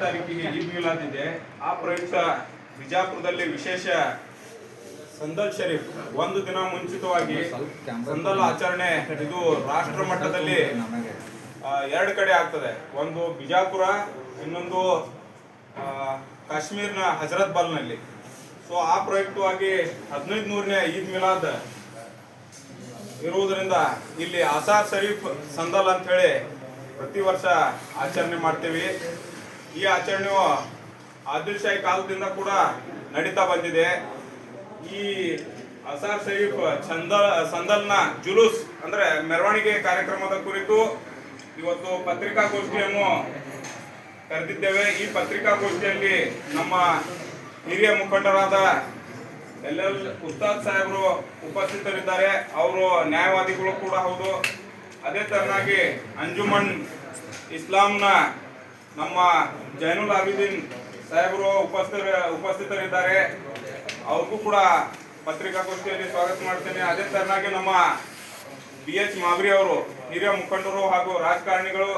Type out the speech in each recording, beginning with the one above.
ತಾರೀಕಿಗೆ ಈದ್ ಮಿಲಾದ್ ಇದೆ. ಆ ಪ್ರಯುಕ್ತ ಬಿಜಾಪುರದಲ್ಲಿ ವಿಶೇಷ ಸಂದಲ್ ಶರೀಫ್ ಒಂದು ದಿನ ಮುಂಚಿತವಾಗಿ ಸಂದಲ್ ಆಚರಣೆ ಇದು ರಾಷ್ಟ್ರ ಮಟ್ಟದಲ್ಲಿ 2 ಕಡೆ ಆಗ್ತದೆ. ಒಂದು ಬಿಜಾಪುರ, ಇನ್ನೊಂದು ಕಾಶ್ಮೀರ್ನ ಹಜರತ್ ಬಲ್ನಲ್ಲಿ. ಸೊ ಆ ಪ್ರಯುಕ್ತವಾಗಿ 1500ನೇ ಈದ್ ಮಿಲಾದ್ ಇರುವುದರಿಂದ ಇಲ್ಲಿ ಆಸಾರ್ ಶರೀಫ್ ಸಂದಲ್ ಅಂತ ಹೇಳಿ ಪ್ರತಿ ವರ್ಷ ಆಚರಣೆ ಮಾಡ್ತೀವಿ. ಈ ಆಚರಣೆಯು ಆದಿಲ್ ಶಾಹಿ ಕಾಲದಿಂದ ಕೂಡ ನಡೀತಾ ಬಂದಿದೆ. ಈ ಆಸಾರ್ ಶರೀಫ್ ಸಂದಲ್ನ ಜುಲೂಸ್ ಅಂದ್ರೆ ಮೆರವಣಿಗೆ ಕಾರ್ಯಕ್ರಮದ ಕುರಿತು ಇವತ್ತು ಪತ್ರಿಕಾಗೋಷ್ಠಿಯನ್ನು ಕರೆದಿದ್ದೇವೆ. ಈ ಪತ್ರಿಕಾಗೋಷ್ಠಿಯಲ್ಲಿ ನಮ್ಮ ಹಿರಿಯ ಮುಖಂಡರಾದ LL ಉಸ್ತಾದ್ ಸಾಹೇಬರು ಉಪಸ್ಥಿತರಿದ್ದಾರೆ. ಅವರು ನ್ಯಾಯವಾದಿಗಳು ಕೂಡ ಹೌದು. ಅದೇ ತರನಾಗಿ ಅಂಜುಮನ್ ಇಸ್ಲಾಂನ ನಮ್ಮ ಜೈನುಲ್ ಆಬಿದೀನ್ ಸಾಹೇಬರು ಉಪಸ್ಥಿತರಿದ್ದಾರೆ. ಅವ್ರಿಗೂ ಕೂಡ ಪತ್ರಿಕಾಗೋಷ್ಠಿಯಲ್ಲಿ ಸ್ವಾಗತ ಮಾಡ್ತೇನೆ. ಅದೇ ತರನಾಗಿ ನಮ್ಮ BH ಮಾಬ್ರಿ ಅವರು ಹಿರಿಯ ಮುಖಂಡರು ಹಾಗೂ ರಾಜಕಾರಣಿಗಳು,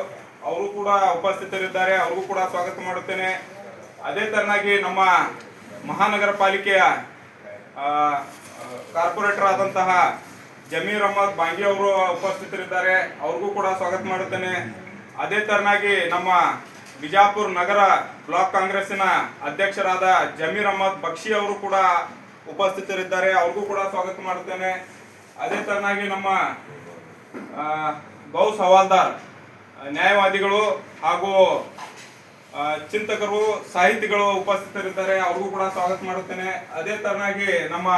ಅವರು ಕೂಡ ಉಪಸ್ಥಿತರಿದ್ದಾರೆ. ಅವ್ರಿಗೂ ಕೂಡ ಸ್ವಾಗತ ಮಾಡುತ್ತೇನೆ. ಅದೇ ತರನಾಗಿ ನಮ್ಮ ಮಹಾನಗರ ಪಾಲಿಕೆಯ ಕಾರ್ಪೊರೇಟರ್ ಆದಂತಹ ಜಮೀರ್ ಅಹಮದ್ ಬಾಂಗಿ ಅವರು ಉಪಸ್ಥಿತರಿದ್ದಾರೆ. ಅವ್ರಿಗೂ ಕೂಡ ಸ್ವಾಗತ ಮಾಡುತ್ತೇನೆ. ಅದೇ ತರನಾಗಿ ನಮ್ಮ ಬಿಜಾಪುರ ನಗರ ಬ್ಲಾಕ್ ಕಾಂಗ್ರೆಸ್ಸಿನ ಅಧ್ಯಕ್ಷರಾದ ಜಮೀರ್ ಅಹಮದ್ ಬಕ್ಷಿ ಅವರು ಕೂಡ ಉಪಸ್ಥಿತರಿದ್ದಾರೆ. ಅವ್ರಿಗೂ ಕೂಡ ಸ್ವಾಗತ ಮಾಡುತ್ತೇನೆ. ಅದೇ ತರನಾಗಿ ನಮ್ಮ ಗೌಸ್ ಹವಾಲ್ದಾರ್ ನ್ಯಾಯವಾದಿಗಳು ಹಾಗೂ ಚಿಂತಕರು, ಸಾಹಿತಿಗಳು ಉಪಸ್ಥಿತರಿದ್ದಾರೆ. ಅವ್ರಿಗೂ ಕೂಡ ಸ್ವಾಗತ ಮಾಡುತ್ತೇನೆ. ಅದೇ ತರನಾಗಿ ನಮ್ಮ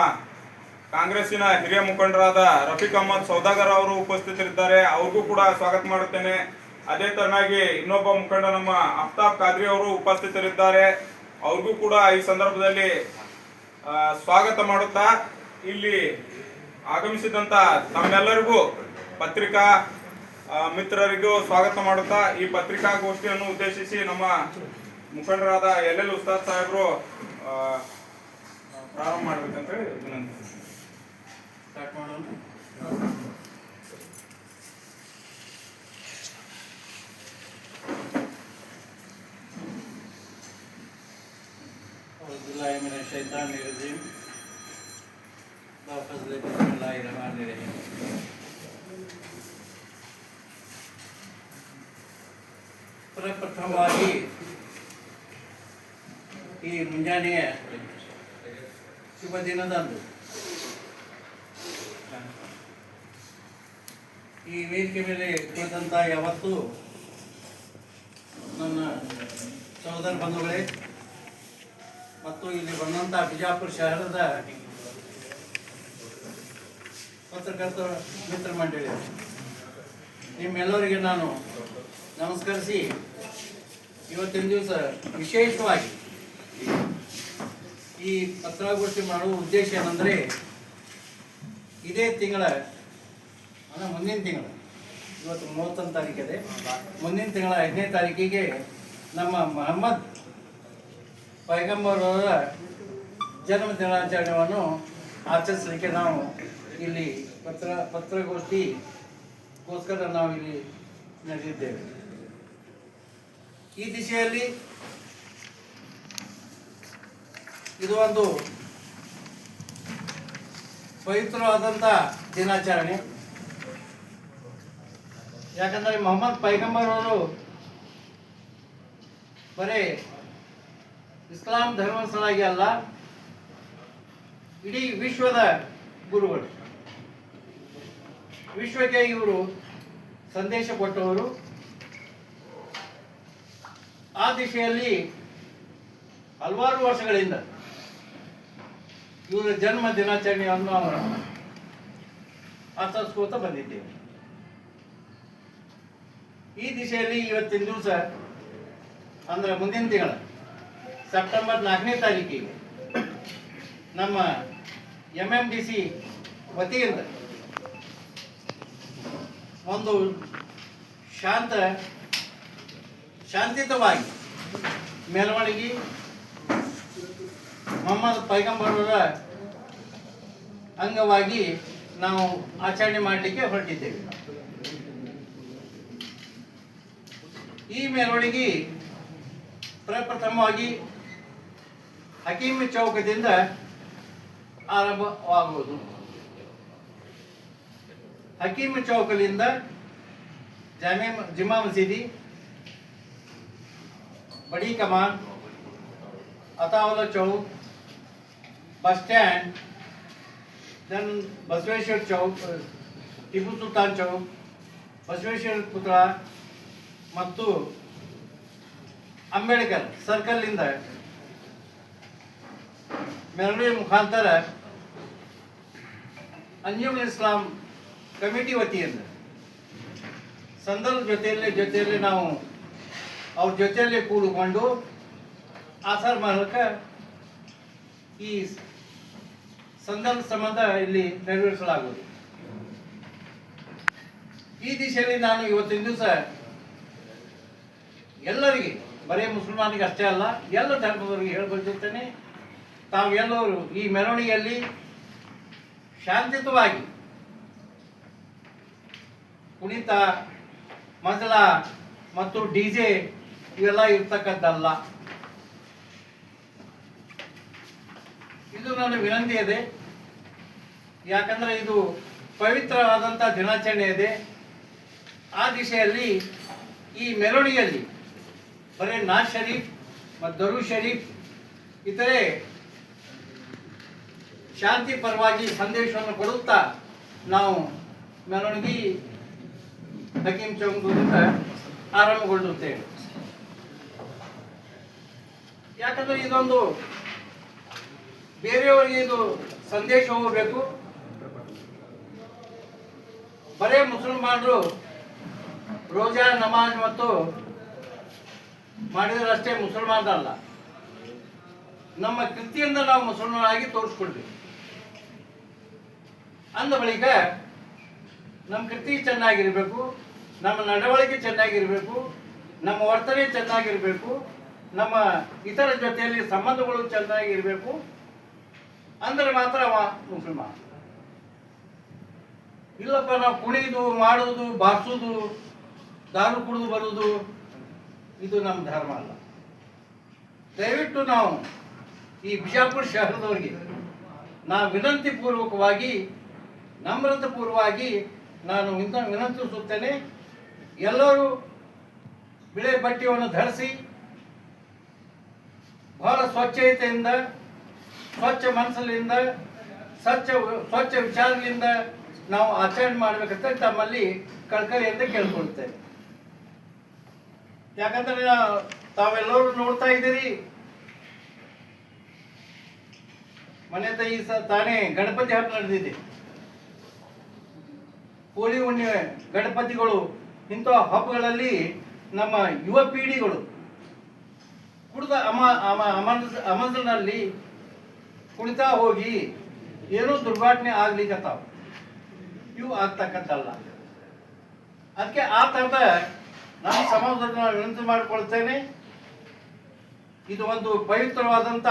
ಕಾಂಗ್ರೆಸ್ಸಿನ ಹಿರಿಯ ಮುಖಂಡರಾದ ರಫೀಕ್ ಅಹಮದ್ ಸೌದಾಗರ್ ಅವರು ಉಪಸ್ಥಿತರಿದ್ದಾರೆ. ಅವ್ರಿಗೂ ಕೂಡ ಸ್ವಾಗತ ಮಾಡುತ್ತೇನೆ. ಅದೇ ತರನಾಗಿ ಇನ್ನೊಬ್ಬ ಮುಖಂಡ ನಮ್ಮ ಅಫ್ತಾಬ್ ಖಾದ್ರಿ ಅವರು ಉಪಸ್ಥಿತರಿದ್ದಾರೆ. ಅವ್ರಿಗೂ ಕೂಡ ಈ ಸಂದರ್ಭದಲ್ಲಿ ಸ್ವಾಗತ ಮಾಡುತ್ತಾ, ಇಲ್ಲಿ ಆಗಮಿಸಿದಂತ ತಮ್ಮೆಲ್ಲರಿಗೂ ಪತ್ರಿಕಾ ಮಿತ್ರರಿಗೂ ಸ್ವಾಗತ ಮಾಡುತ್ತಾ ಈ ಪತ್ರಿಕಾಗೋಷ್ಠಿಯನ್ನು ಉದ್ದೇಶಿಸಿ ನಮ್ಮ ಮುಖಂಡರಾದ LL ಉಸ್ತಾದ್ ಸಾಹೇಬರು ಪ್ರಾರಂಭ ಮಾಡಬೇಕಂತ ಹೇಳಿ ವಿನಂತಿ. ಸ್ಟಾರ್ಟ್ ಮಾಡೋಣ. ಪ್ರಪ್ರಥಮವಾಗಿ ಈ ಮುಂಜಾನೆಯ ಶುಭ ದಿನದಂದು ಈ ವೇದಿಕೆ ಮೇಲೆ ಕುಳಿತಂತ ಯಾವತ್ತು ನನ್ನ ಸಹೋದರ ಬಂಧುಗಳೇ ಮತ್ತು ಇಲ್ಲಿ ಬಂದಂತ ಬಿಜಾಪುರ ಶಹರದ ಪತ್ರಕರ್ತರ ಮಿತ್ರ ಮಂಡಳಿ, ನಿಮ್ಮೆಲ್ಲರಿಗೆ ನಾನು ನಮಸ್ಕರಿಸಿ ಇವತ್ತಿನ ದಿವಸ ವಿಶೇಷವಾಗಿ ಈ ಪತ್ರಿಕಾಗೋಷ್ಠಿ ಮಾಡುವ ಉದ್ದೇಶ ಏನಂದರೆ, ಇದೇ ತಿಂಗಳ ಅಂದರೆ ಮುಂದಿನ ತಿಂಗಳು, ಇವತ್ತು 30ನೇ ತಾರೀಕಿದೆ, ಮುಂದಿನ ತಿಂಗಳ 5ನೇ ತಾರೀಕಿಗೆ ನಮ್ಮ ಮೊಹಮ್ಮದ್ ಪೈಗಂಬರ್ ಅವರ ಜನ್ಮ ದಿನಾಚರಣೆಯನ್ನು ಆಚರಿಸಲಿಕ್ಕೆ ನಾವು ಇಲ್ಲಿ ಪತ್ರಿಕಾಗೋಷ್ಠಿಗೋಸ್ಕರ ನಾವು ಇಲ್ಲಿ ನಡೆದಿದ್ದೇವೆ. ಈ ದಿಶೆಯಲ್ಲಿ ಇದು ಒಂದು ಪವಿತ್ರವಾದಂಥ ದಿನಾಚರಣೆ. ಯಾಕಂದರೆ ಮೊಹಮ್ಮದ್ ಪೈಗಂಬರ್ ಅವರು ಬರೀ ಇಸ್ಲಾಂ ಧರ್ಮಸ್ಥಳಾಗಿ ಅಲ್ಲ, ಇಡೀ ವಿಶ್ವದ ಗುರುಗಳು, ವಿಶ್ವಕ್ಕೆ ಇವರು ಸಂದೇಶ ಕೊಟ್ಟವರು. ಆ ದಿಶೆಯಲ್ಲಿ ಹಲವಾರು ವರ್ಷಗಳಿಂದ ಇವರ ಜನ್ಮ ದಿನಾಚರಣೆಯನ್ನು ನಾವು ಆಚರಿಸ್ಕೋತ ಬಂದಿದ್ದೇವೆ. ಈ ದಿಶೆಯಲ್ಲಿ ಇವತ್ತಿನ ದಿವಸ ಅಂದರೆ ಮುಂದಿನ ತಿಂಗಳ ಸೆಪ್ಟೆಂಬರ್ 4ನೇ ತಾರೀಕಿಗೆ ನಮ್ಮ MMDC ವತಿಯಿಂದ ಒಂದು ಶಾಂತಿಯುತವಾಗಿ ಮೆರವಣಿಗೆ ಮೊಹಮ್ಮದ್ ಪೈಗಂಬರರ ಅಂಗವಾಗಿ ನಾವು ಆಚರಣೆ ಮಾಡಲಿಕ್ಕೆ ಹೊರಟಿದ್ದೇವೆ. ಈ ಮೆರವಣಿಗೆ ಪ್ರಪ್ರಥಮವಾಗಿ Hakeem ಚೌಕದಿಂದ ಆರಂಭವಾಗುವುದು. Hakeem ಚೌಕದಿಂದ Jama Masjid, Badi Kaman, Athawala Chowk, bus stand, then Basaveshwara Chowk, Tipu Sultan Chowk, Basaveshwara ಪುತ್ರ ಮತ್ತು ಅಂಬೇಡ್ಕರ್ ಸರ್ಕಲ್ನಿಂದ ಮೆರವಣಿಗೆ ಮುಖಾಂತರ ಅಂಜುಮನ್ ಇಸ್ಲಾಂ ಕಮಿಟಿ ವತಿಯಿಂದ ಸಂದರ್ಭ ಜೊತೆಯಲ್ಲಿ ನಾವು ಅವ್ರ ಜೊತೆಯಲ್ಲಿ ಕೂಡಿಕೊಂಡು ಆಸಾರ ಮೂಲಕ ಈ ಸಂದರ್ಭ ಸಂಬಂಧ ಇಲ್ಲಿ ನೆರವೇರಿಸಲಾಗುವುದು. ಈ ದಿಶೆಯಲ್ಲಿ ನಾನು ಇವತ್ತಿನ ದಿವಸ ಎಲ್ಲರಿಗೆ, ಬರೀ ಮುಸಲ್ಮಾನಿಗೆ ಅಷ್ಟೇ ಅಲ್ಲ, ಎಲ್ಲ ಧರ್ಮದವರಿಗೆ ಹೇಳ್ಕೊಳ್ತಿರ್ತೇನೆ, ತಾವೆಲ್ಲರೂ ಈ ಮೆರವಣಿಗೆಯಲ್ಲಿ ಶಾಂತಿಯುತವಾಗಿ ಕುಣಿತ, ಮಜಲ ಮತ್ತು ಡಿಜೆ ಇವೆಲ್ಲ ಇರ್ತಕ್ಕದ್ದಲ್ಲ. ಇದು ನನ್ನ ವಿನಂತಿ ಇದೆ. ಯಾಕಂದ್ರೆ ಇದು ಪವಿತ್ರವಾದಂಥ ದಿನಾಚರಣೆ ಇದೆ. ಆ ದಿಶೆಯಲ್ಲಿ ಈ ಮೆರವಣಿಗೆಯಲ್ಲಿ ಬರೀ ನಾಜ್ ಶರೀಫ್ ಮತ್ತು ದರೂ ಶರೀಫ್ ಇತರೆ ಶಾಂತಿ ಪರವಾಗಿ ಸಂದೇಶವನ್ನು ಕೊಡುತ್ತಾ ನಾವು ಮೆರವಣಿಗೆ ಹಕೀಮ್ ಚೌಕದಿಂದ ಆರಂಭಗೊಳ್ಳುತ್ತೇವೆ. ಯಾಕಂದ್ರೆ ಇದೊಂದು ಬೇರೆಯವರಿಗೆ ಇದು ಸಂದೇಶ ಹೋಗಬೇಕು. ಬರೇ ಮುಸಲ್ಮಾನರು ರೋಜಾ, ನಮಾಜ್ ಮತ್ತು ಮಾಡಿದರಷ್ಟೇ ಮುಸಲ್ಮಾನರಲ್ಲ, ನಮ್ಮ ಕೃತಿಯಿಂದ ನಾವು ಮುಸಲ್ಮಾನರಾಗಿ ತೋರಿಸ್ಕೊಳ್ಬೇಕು. ಅಂದ ಬಳಿಕ ನಮ್ಮ ಕೃತಿ ಚೆನ್ನಾಗಿರಬೇಕು, ನಮ್ಮ ನಡವಳಿಕೆ ಚೆನ್ನಾಗಿರಬೇಕು, ನಮ್ಮ ವರ್ತನೆ ಚೆನ್ನಾಗಿರಬೇಕು, ನಮ್ಮ ಇತರ ಜೊತೆಯಲ್ಲಿ ಸಂಬಂಧಗಳು ಚೆನ್ನಾಗಿರಬೇಕು. ಅಂದರೆ ಮಾತ್ರ ಅವ ಮುಸಲ್ಮಾನ. ಇಲ್ಲಪ್ಪ ನಾವು ಕುಣಿದು ಮಾಡುವುದು, ಬಾರಿಸೋದು, ದಾರು ಕುಡಿದು ಬರುವುದು ಇದು ನಮ್ಮ ಧರ್ಮ ಅಲ್ಲ. ದಯವಿಟ್ಟು ನಾವು ಈ ಬಿಜಾಪುರ ಶಹರದವರಿಗೆ ನಾವು ವಿನಂತಿ ಪೂರ್ವಕವಾಗಿ, ನಮ್ರತಾಪೂರ್ವವಾಗಿ ನಾನು ವಿನಂತಿಸುತ್ತೇನೆ. ಎಲ್ಲರೂ ಬಿಳೆ ಬಟ್ಟೆಯನ್ನು ಧರಿಸಿ ಬಹಳ ಸ್ವಚ್ಛತೆಯಿಂದ, ಸ್ವಚ್ಛ ಮನಸ್ಸಿನಿಂದ, ಸ್ವಚ್ಛ ವಿಚಾರಗಳಿಂದ ನಾವು ಆಚರಣೆ ಮಾಡಬೇಕಂತ ತಮ್ಮಲ್ಲಿ ಕಳಕಳಿಯಿಂದ ಕೇಳ್ಕೊಳ್ತೇವೆ. ಯಾಕಂದ್ರೆ ತಾವೆಲ್ಲರೂ ನೋಡ್ತಾ ಇದ್ದೀರಿ, ಮನೆ ಈ ತಾನೇ ಗಣಪತಿ ಹಬ್ಬ ನಡೆದಿದೆ. ಹೋಳಿ ಹುಣ್ಣಿಮೆ, ಗಣಪತಿಗಳು, ಇಂಥ ಹಬ್ಬಗಳಲ್ಲಿ ನಮ್ಮ ಯುವ ಪೀಳಿಗೆಗಳು ಕುಡಿದ ಅಮಂಜನಲ್ಲಿ ಕುಣಿತಾ ಹೋಗಿ ಏನೋ ದುರ್ಘಟನೆ ಆಗ್ಲಿಕ್ಕತ್ತಾವ. ಇವು ಆಗ್ತಕ್ಕಂಥಲ್ಲ. ಅದಕ್ಕೆ ಆ ಥರದ ನಮ್ಮ ಸಮಾಜದಲ್ಲಿ ನಾನು ವಿನಂತಿ ಮಾಡಿಕೊಳ್ತೇನೆ. ಇದು ಒಂದು ಪವಿತ್ರವಾದಂಥ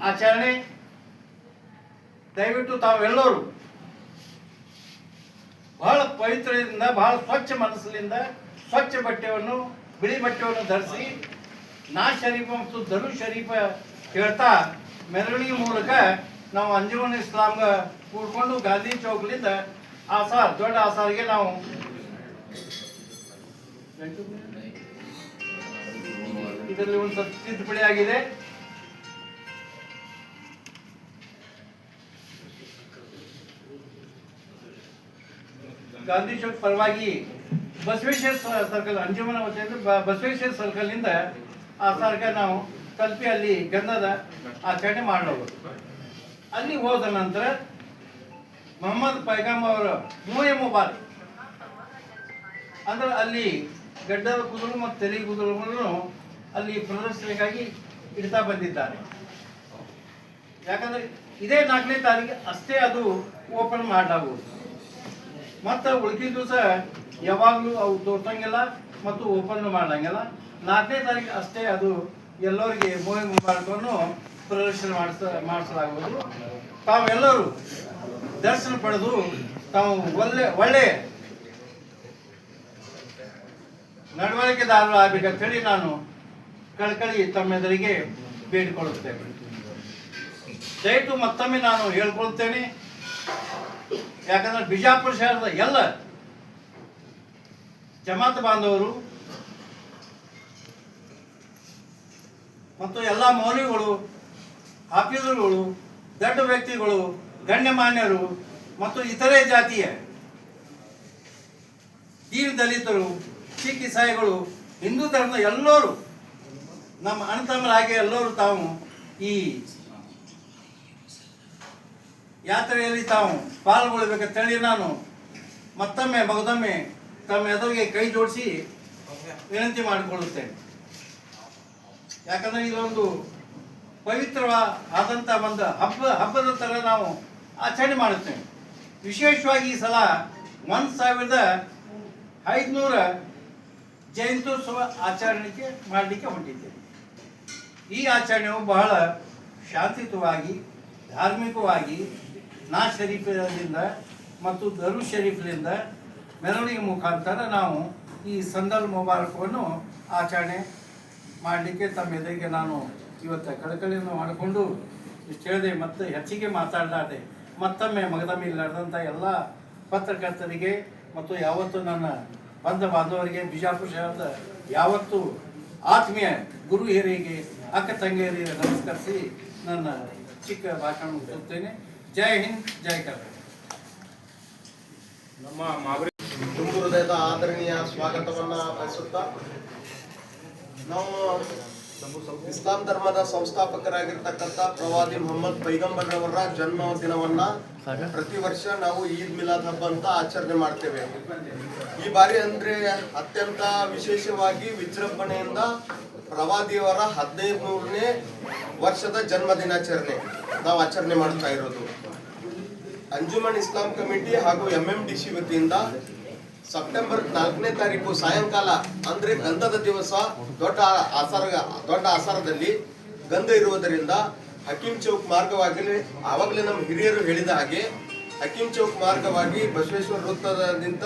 ಆಚರಣೆ. ದಯವಿಟ್ಟು ತಾವೆಲ್ಲರೂ ಬಹಳ ಪವಿತ್ರದಿಂದ, ಬಹಳ ಸ್ವಚ್ಛ ಮನಸ್ಸಿನಿಂದ, ಸ್ವಚ್ಛ ಬಟ್ಟೆಯನ್ನು, ಬಿಳಿ ಬಟ್ಟೆಯನ್ನು ಧರಿಸಿ ನಾಜ್ ಶರೀಫ್ ಮತ್ತು ದರೂ ಶರೀಫ ಹೇಳ್ತಾ ಮೆರವಣಿಗೆ ಮೂಲಕ ನಾವು ಅಂಜುಮನ್ ಇಸ್ಲಾಂಗ ಕೂಡ್ಕೊಂಡು ಗಾಂಧಿ ಚೌಕ್ಲಿಂದ ಆಸಾರ್, ದೊಡ್ಡ ಆಸಾರ್ಗೆ ನಾವು ಇದರಲ್ಲಿ ಒಂದು ಸ್ವಲ್ಪ ತಿದ್ದುಪಡಿ ಆಗಿದೆ. ಗಾಂಧಿ ಚೌಕ್ ಪರವಾಗಿ ಬಸವೇಶ್ವರ ಸರ್ಕಲ್, ಅಂಜುಮನ ವತಿಯಿಂದ ಬಸವೇಶ್ವರ ಸರ್ಕಲ್ನಿಂದ ಆಸಾರ್ಗೆ ನಾವು ತಲುಪಿ ಅಲ್ಲಿ ಗಂಧದ ಆಚರಣೆ ಮಾಡಬಹುದು. ಅಲ್ಲಿ ಹೋದ ನಂತರ ಮೊಹಮ್ಮದ್ ಪೈಗಂಬ ಅವರ ಮೂಯೆ ಮುಬಾರಕ್ ಅಂದ್ರೆ ಅಲ್ಲಿ ಗಡ್ಡದ ಕೂದಲು ಮತ್ತು ತಲೆ ಕೂದಲುಗಳನ್ನು ಅಲ್ಲಿ ಪ್ರದರ್ಶನಕ್ಕಾಗಿ ಇಡ್ತಾ ಬಂದಿದ್ದಾರೆ. ಯಾಕಂದ್ರೆ ಇದೇ 4ನೇ ತಾರೀಕು ಅಷ್ಟೇ ಅದು ಓಪನ್ ಮಾಡಲಾಗುವುದು. ಮತ್ತು ಉಳಿದ ದಿವಸ ಯಾವಾಗಲೂ ಅವು ತೋರ್ಸಂಗಿಲ್ಲ ಮತ್ತು ಓಪನ್ ಮಾಡಂಗಿಲ್ಲ. 4ನೇ ತಾರೀಕು ಅಷ್ಟೇ ಅದು ಎಲ್ಲರಿಗೆ ಮೂಯೆ ಮುಬಾರಕನ್ನು ಪ್ರದರ್ಶನ ಮಾಡಿಸಲಾಗುವುದು. ತಾವೆಲ್ಲರೂ ದರ್ಶನ ಪಡೆದು ತಾವು ಒಳ್ಳೆ ನಡವಳಿಕೆದಾರರು ಆಗ್ಬೇಕಂತ ಹೇಳಿ ನಾನು ಕಳಕಳಿ ತಮ್ಮೆದುರಿಗೆ ಬೇಡಿಕೊಳ್ಳುತ್ತೇನೆ. ದಯವಿಟ್ಟು ಮತ್ತೊಮ್ಮೆ ನಾನು ಹೇಳ್ಕೊಳ್ತೇನೆ, ಯಾಕಂದ್ರೆ ಬಿಜಾಪುರ ಶಹರದ ಎಲ್ಲ ಜಮಾತ್ ಬಾಂಧವರು ಮತ್ತು ಎಲ್ಲ ಮೌಲ್ಯಗಳು, ಹಾಫೀಜರುಗಳು, ದೊಡ್ಡ ವ್ಯಕ್ತಿಗಳು, ಗಣ್ಯಮಾನ್ಯರು ಮತ್ತು ಇತರೆ ಜಾತಿಯ ದೀನ ದಲಿತರು, ಸಿಖ್ ಇಸಾಯಿಗಳು, ಹಿಂದೂ ಧರ್ಮದ ಎಲ್ಲರೂ ನಮ್ಮ ಅಣ್ಣತಮ್ಮರಾಗಿ ಎಲ್ಲರೂ ತಾವು ಈ ಯಾತ್ರೆಯಲ್ಲಿ ತಾವು ಪಾಲ್ಗೊಳ್ಳಬೇಕಂತೇಳಿ ನಾನು ಮತ್ತೊಮ್ಮೆ ಮಗದೊಮ್ಮೆ ತಮ್ಮ ಎದುರಿಗೆ ಕೈ ಜೋಡಿಸಿ ವಿನಂತಿ ಮಾಡಿಕೊಳ್ಳುತ್ತೇನೆ. ಯಾಕಂದರೆ ಇದೊಂದು ಪವಿತ್ರವಾದಂಥ ಒಂದು ಹಬ್ಬದ ಥರ ನಾವು ಆಚರಣೆ ಮಾಡುತ್ತೇವೆ. ವಿಶೇಷವಾಗಿ ಈ ಸಲ 1500 ಜಯಂತ್ಯೋತ್ಸವ ಆಚರಣೆಗೆ ಮಾಡಲಿಕ್ಕೆ ಹೊಂಟಿದ್ದೇವೆ. ಈ ಆಚರಣೆಯು ಬಹಳ ಶಾಂತಿಯುತವಾಗಿ, ಧಾರ್ಮಿಕವಾಗಿ ಶರೀಫಿನಿಂದ ಮತ್ತು ದರು ಶರೀಫ್ಲಿಂದ ಮೆರವಣಿಗೆ ಮುಖಾಂತರ ನಾವು ಈ ಸಂದಲ್ ಮುಬಾರಕವನ್ನು ಆಚರಣೆ ಮಾಡಲಿಕ್ಕೆ ತಮ್ಮ ಎದುರಿಗೆ ನಾನು ಇವತ್ತು ಕಳಕಳಿಯನ್ನು ಮಾಡಿಕೊಂಡು ಇಷ್ಟು ಹೇಳಿದೆ. ಮತ್ತು ಹೆಚ್ಚಿಗೆ ಮಾತಾಡಲಾರ್ದೆ ಮತ್ತೊಮ್ಮೆ ಮಗದಮ್ಮೆ ನಡೆದಂಥ ಎಲ್ಲ ಪತ್ರಕರ್ತರಿಗೆ ಮತ್ತು ಯಾವತ್ತು ನನ್ನ ಬಂಧ ಬಾಂಧವರಿಗೆ, ಬಿಜಾಪುರ ಶಹರದ ಯಾವತ್ತು ಆತ್ಮೀಯ ಗುರು ಹಿರಿಯರಿಗೆ, ಅಕ್ಕ ತಂಗಿಯರಿಗೆ ನಮಸ್ಕರಿಸಿ ನನ್ನ ಚಿಕ್ಕ ಭಾಷಣ ಮುಗಿಸುತ್ತೇನೆ. ಜೈ ಹಿಂದ್, ಜೈ ಕರ್ನಾಟಕ. ನಮ್ಮ ಮಾಗಡಿ ತುಂಬ ಹೃದಯದ ಆದರಣೀಯ ಸ್ವಾಗತವನ್ನ ಬಯಸುತ್ತಾ, ನಾವು ಇಸ್ಲಾಂ ಧರ್ಮದ ಸಂಸ್ಥಾಪಕರಾಗಿರ್ತಕ್ಕಂಥ ಪ್ರವಾದಿ ಮೊಹಮ್ಮದ್ ಪೈಗಂಬರ್ರವರ ಜನ್ಮ ದಿನವನ್ನ ಪ್ರತಿ ವರ್ಷ ನಾವು ಈದ್ ಮಿಲಾದ್ ಹಬ್ಬ ಅಂತ ಆಚರಣೆ ಮಾಡ್ತೇವೆ. ಈ ಬಾರಿ ಅಂದ್ರೆ ಅತ್ಯಂತ ವಿಶೇಷವಾಗಿ ವಿಜೃಂಭಣೆಯಿಂದ ಪ್ರವಾದಿಯವರ 15ನೇ ವರ್ಷದ ಜನ್ಮ ದಿನಾಚರಣೆ ನಾವು ಆಚರಣೆ ಮಾಡ್ತಾ ಇರೋದು. ಅಂಜುಮನ್ ಇಸ್ಲಾಂ ಕಮಿಟಿ ಹಾಗೂ MMDC ವತಿಯಿಂದ ಸೆಪ್ಟೆಂಬರ್ 4ನೇ ತಾರೀಕು ಸಾಯಂಕಾಲ ಅಂದ್ರೆ ಗಂಧದ ದಿವಸ ದೊಡ್ಡ ಆಸಾರದಲ್ಲಿ ಗಂಧ ಇರುವುದರಿಂದ ಹಕೀಂ ಚೌಕ್ ಮಾರ್ಗವಾಗಿ, ಆವಾಗಲೇ ನಮ್ಮ ಹಿರಿಯರು ಹೇಳಿದ ಹಾಗೆ ಹಕೀಂ ಚೌಕ್ ಮಾರ್ಗವಾಗಿ ಬಸವೇಶ್ವರ ವೃತ್ತದಿಂದ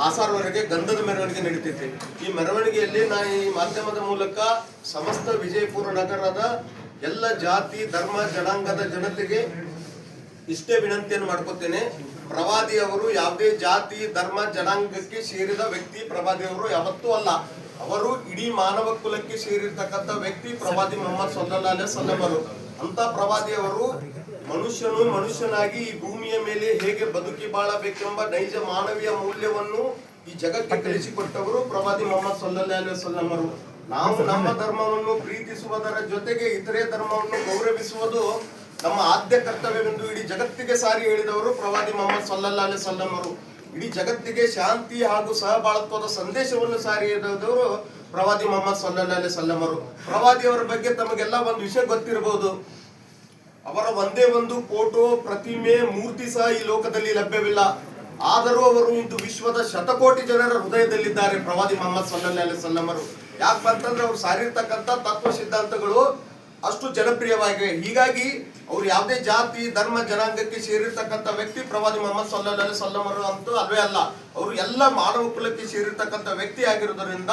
ಆಸಾರವರೆಗೆ ಗಂಧದ ಮೆರವಣಿಗೆ ನಡೀತೈತಿ. ಈ ಮೆರವಣಿಗೆಯಲ್ಲಿ ನಾನು ಈ ಮಾಧ್ಯಮದ ಮೂಲಕ ಸಮಸ್ತ ವಿಜಯಪುರ ನಗರದ ಎಲ್ಲ ಜಾತಿ, ಧರ್ಮ, ಜನಾಂಗದ ಜನತೆಗೆ ಇಷ್ಟೇ ವಿನಂತಿಯನ್ನು ಮಾಡ್ಕೊತೇನೆ. ಪ್ರವಾದಿಯವರು ಯಾವುದೇ ಜಾತಿ, ಧರ್ಮ, ಜನಾಂಗಕ್ಕೆ ಸೇರಿದ ವ್ಯಕ್ತಿ ಪ್ರವಾದಿಯವರು ಯಾವತ್ತೂ ಅಲ್ಲ. ಅವರು ಇಡೀ ಮಾನವ ಕುಲಕ್ಕೆ ಸೇರಿರ್ತಕ್ಕಂಥ ವ್ಯಕ್ತಿ ಪ್ರವಾದಿ ಮೊಹಮ್ಮದ್ ಸಲ್ಲಲ್ಲಾಹು ಅಲೈಹಿ ವಸಲ್ಲಂ ಅವರು. ಅಂತ ಪ್ರವಾದಿಯವರು ಮನುಷ್ಯನಾಗಿ ಈ ಭೂಮಿಯ ಮೇಲೆ ಹೇಗೆ ಬದುಕಿ ಬಾಳಬೇಕೆಂಬ ನೈಜ ಮಾನವೀಯ ಮೌಲ್ಯವನ್ನು ಈ ಜಗಕ್ಕೆ ಕಲಿಸಿಕೊಟ್ಟವರು ಪ್ರವಾದಿ ಮೊಹಮ್ಮದ್ ಸಲ್ಲಲ್ಲಾಹು ಅಲೈಹಿ ವಸಲ್ಲಂ ಅವರು. ನಾವು ನಮ್ಮ ಧರ್ಮವನ್ನು ಪ್ರೀತಿಸುವುದರ ಜೊತೆಗೆ ಇತರೆ ಧರ್ಮವನ್ನು ಗೌರವಿಸುವುದು ನಮ್ಮ ಆದ್ಯ ಕರ್ತವ್ಯವೆಂದು ಇಡೀ ಜಗತ್ತಿಗೆ ಸಾರಿ ಹೇಳಿದವರು ಪ್ರವಾದಿ ಮೊಹಮ್ಮದ್ ಸಲ್ಲಲ್ಲಾಹು ಅಲೈಹಿ ವಸಲ್ಲಂ ಅವರು. ಇಡೀ ಜಗತ್ತಿಗೆ ಶಾಂತಿ ಹಾಗೂ ಸಹಬಾಳ್ವದ ಸಂದೇಶವನ್ನು ಸಾರಿ ಹೇಳಿದವರು ಪ್ರವಾದಿ ಮೊಹಮ್ಮದ್ ಸಲ್ಲಲ್ಲಾಹು ಅಲೈಹಿ ವಸಲ್ಲಂ ಅವರು. ಪ್ರವಾದಿಯವರ ಬಗ್ಗೆ ತಮಗೆಲ್ಲ ಒಂದು ವಿಷಯ ಗೊತ್ತಿರಬಹುದು. ಅವರ ಒಂದೇ ಒಂದು ಫೋಟೋ, ಪ್ರತಿಮೆ, ಮೂರ್ತಿ ಸಹ ಈ ಲೋಕದಲ್ಲಿ ಲಭ್ಯವಿಲ್ಲ. ಆದರೂ ಅವರು ಇಂದು ವಿಶ್ವದ ಶತಕೋಟಿ ಜನರ ಹೃದಯದಲ್ಲಿದ್ದಾರೆ ಪ್ರವಾದಿ ಮೊಹಮ್ಮದ್ ಸಲ್ಲಲ್ಲಾಹು ಅಲೈಹಿ ವಸಲ್ಲಂ ಅವರು. ಯಾಕಂತಂದ್ರೆ ಅವ್ರು ಸಾರಿರ್ತಕ್ಕಂಥ ತತ್ವ ಸಿದ್ಧಾಂತಗಳು ಅಷ್ಟು ಜನಪ್ರಿಯವಾಗಿವೆ. ಹೀಗಾಗಿ ಅವ್ರು ಯಾವುದೇ ಜಾತಿ, ಧರ್ಮ, ಜನಾಂಗಕ್ಕೆ ಸೇರಿರ್ತಕ್ಕಂಥ ವ್ಯಕ್ತಿ ಪ್ರವಾದಿ ಮೊಹಮ್ಮದ್ ಸಲ್ಲಲ್ಲಾಹು ಅಲೈಹಿ ವಸಲ್ಲಂ ಅವರು ಅಂತೂ ಅಲ್ವೇ ಅಲ್ಲ. ಅವರು ಎಲ್ಲ ಮಾನವ ಕುಲಕ್ಕೆ ಸೇರಿರ್ತಕ್ಕಂಥ ವ್ಯಕ್ತಿ ಆಗಿರುವುದರಿಂದ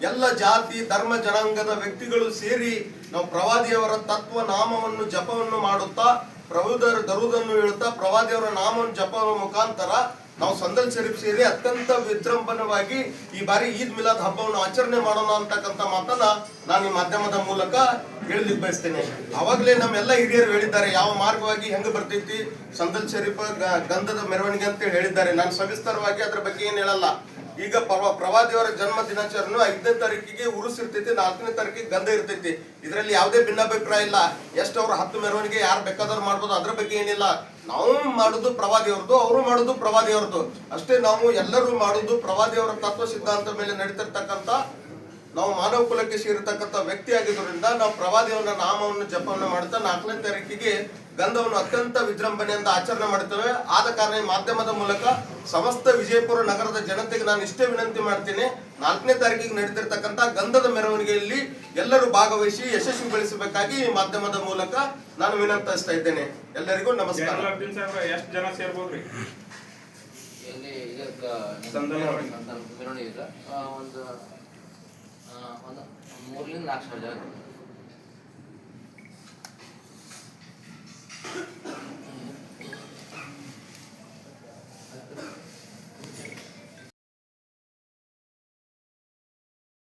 ಎಲ್ಲ ಜಾತಿ, ಧರ್ಮ, ಜನಾಂಗದ ವ್ಯಕ್ತಿಗಳು ಸೇರಿ ನಾವು ಪ್ರವಾದಿಯವರ ತತ್ವ ನಾಮವನ್ನು ಜಪವನ್ನು ಮಾಡುತ್ತಾ, ಪ್ರಭುದರ ದರುದನ್ನು ಹೇಳುತ್ತಾ ಪ್ರವಾದಿಯವರ ನಾಮವನ್ನು ಜಪವ ಮುಖಾಂತರ ನಾವು ಸಂದಲ್ ಶರೀಫ್ ಸೇರಿ ಅತ್ಯಂತ ವಿಜೃಂಭಣವಾಗಿ ಈ ಬಾರಿ ಈದ್ ಮಿಲಾದ್ ಹಬ್ಬವನ್ನು ಆಚರಣೆ ಮಾಡೋಣ ಅಂತಕ್ಕಂಥ ಮಾತನ್ನ ನಾನು ಈ ಮಾಧ್ಯಮದ ಮೂಲಕ ಹೇಳಲಿಕ್ಕೆ ಬಯಸ್ತೇನೆ. ಅವಾಗಲೇ ನಮ್ಮೆಲ್ಲ ಹಿರಿಯರು ಹೇಳಿದ್ದಾರೆ ಯಾವ ಮಾರ್ಗವಾಗಿ ಹೆಂಗ ಬರ್ತೈತಿ ಸಂದಲ್ ಶರೀಫ್ ಗಂಧದ ಮೆರವಣಿಗೆ ಅಂತ ಹೇಳಿದ್ದಾರೆ. ನಾನು ಸವಿಸ್ತರವಾಗಿ ಅದ್ರ ಬಗ್ಗೆ ಏನ್ ಹೇಳಲ್ಲ. ಈಗ ಪ್ರವಾದಿಯವರ ಜನ್ಮ ದಿನಾಚರಣೆ 5ನೇ ತಾರೀಕಿಗೆ ಉರುಸ್ ಇರ್ತೈತಿ, 4ನೇ ತಾರೀಕಿಗೆ ಗಂಧ ಇರ್ತೈತಿ. ಇದರಲ್ಲಿ ಯಾವುದೇ ಭಿನ್ನಾಭಿಪ್ರಾಯ ಇಲ್ಲ. ಎಷ್ಟು ಅವ್ರ 10 ಮೆರವಣಿಗೆ ಯಾರು ಬೇಕಾದ್ರೂ ಮಾಡ್ಬೋದು, ಅದ್ರ ಬಗ್ಗೆ ಏನಿಲ್ಲ. ನಾವು ಮಾಡುದು ಪ್ರವಾದಿಯವ್ರದ್ದು, ಅವರು ಮಾಡುದು ಪ್ರವಾದಿಯವ್ರದ್ದು ಅಷ್ಟೇ. ನಾವು ಎಲ್ಲರೂ ಮಾಡುದು ಪ್ರವಾದಿಯವರ ತತ್ವ ಸಿದ್ಧಾಂತ ಮೇಲೆ ನಡೀತಿರ್ತಕ್ಕಂಥ, ನಾವು ಮಾನವ ಕುಲಕ್ಕೆ ಸೇರಿರ್ತಕ್ಕಂಥ ವ್ಯಕ್ತಿ ಆಗಿದ್ದರಿಂದ ನಾವು ಪ್ರವಾದಿಯವರ ನಾಮವನ್ನು ಜಪವನ್ನು ಮಾಡುತ್ತಾ 4ನೇ ತಾರೀಕಿಗೆ ಗಂಧವನ್ನು ಅತ್ಯಂತ ವಿಜೃಂಭಣೆಯಿಂದ ಆಚರಣೆ ಮಾಡುತ್ತೇವೆ. ಆದ ಕಾರಣ ಈ ಮಾಧ್ಯಮದ ಮೂಲಕ ಸಮಸ್ತ ವಿಜಯಪುರ ನಗರದ ಜನತೆಗೆ ನಾನು ಇಷ್ಟೇ ವಿನಂತಿ ಮಾಡ್ತೀನಿ, 4ನೇ ತಾರೀಕಿಗೆ ನಡೀತಿರ್ತಕ್ಕಂಥ ಗಂಧದ ಮೆರವಣಿಗೆಯಲ್ಲಿ ಎಲ್ಲರೂ ಭಾಗವಹಿಸಿ ಯಶಸ್ವಿಗೊಳಿಸಬೇಕಾಗಿ ಈ ಮಾಧ್ಯಮದ ಮೂಲಕ ನಾನು ವಿನಂತಿಸ್ತಾ ಇದ್ದೇನೆ. ಎಲ್ಲರಿಗೂ ನಮಸ್ಕಾರ. ಎಷ್ಟು ಜನ ಸೇರ್ಬೋದ್ರಿ? ಮೆರವಣಿಗೆ ಒಂದು 3 4,000 ಜನ